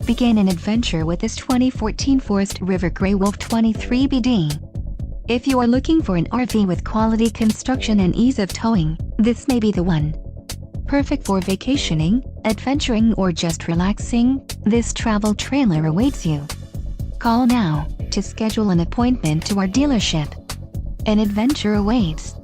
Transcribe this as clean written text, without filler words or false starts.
Begin an adventure with this 2014 Forest River Grey Wolf 23BD. If you are looking for an RV with quality construction and ease of towing, this may be the one. Perfect for vacationing, adventuring, or just relaxing, this travel trailer awaits you. Call now to schedule an appointment to our dealership. An adventure awaits.